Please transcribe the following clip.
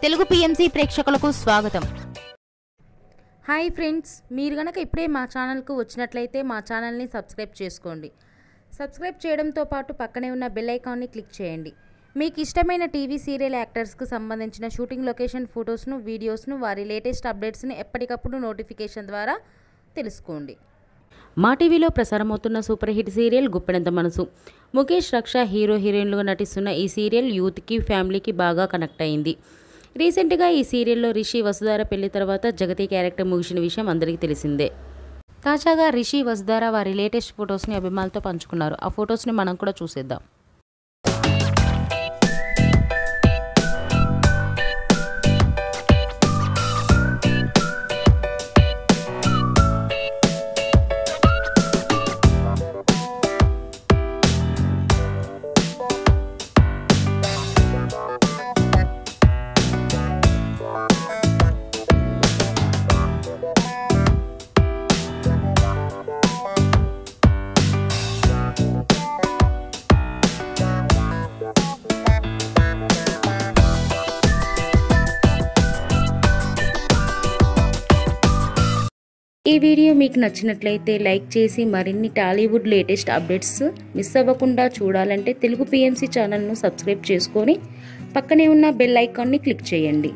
Telugu PMC ప్రేక్షకులకు స్వాగతం. Hi friends, మీరు గనక ఇప్పుడే మా ఛానల్కు వచ్చినట్లయితే మా ఛానల్ని సబ్స్క్రైబ్ చేసుకోండి. సబ్స్క్రైబ్ చేయడంతో పాటు పక్కనే ఉన్న బెల్ ఐకాన్ని క్లిక్ చేయండి. మీకు ఇష్టమైన టీవీ సీరియల్ యాక్టర్స్కు సంబంధించిన షూటింగ్ లొకేషన్ ఫొటోస్ను, వీడియోస్ను, వారి లేటెస్ట్ అప్డేట్స్ని ఎప్పటికప్పుడు నోటిఫికేషన్ ద్వారా తెలుసుకోండి. మా టీవీలో ప్రసారమవుతున్న సూపర్ హిట్ సీరియల్ గుప్పెడంత మనసు. ముఖేష్, రక్ష హీరో హీరోయిన్లుగా నటిస్తున్న ఈ సీరియల్ యూత్కి, ఫ్యామిలీకి బాగా కనెక్ట్ అయింది. రీసెంట్గా ఈ సీరియల్లో రిషి, వసుధార పెళ్లి తర్వాత జగతి క్యారెక్టర్ ముగిసిన విషయం అందరికీ తెలిసిందే. తాజాగా రిషి, వసుధార వారి లేటెస్ట్ ఫొటోస్ని అభిమానులతో పంచుకున్నారు. ఆ ఫొటోస్ని మనం కూడా చూసేద్దాం. ఈ వీడియో మీకు నచ్చినట్లయితే లైక్ చేసి మరిన్ని టాలీవుడ్ లేటెస్ట్ అప్డేట్స్ మిస్ అవ్వకుండా చూడాలంటే తెలుగు పిఎంసి ఛానల్ను సబ్స్క్రైబ్ చేసుకొని పక్కనే ఉన్న బెల్ ఐకాన్ని క్లిక్ చేయండి.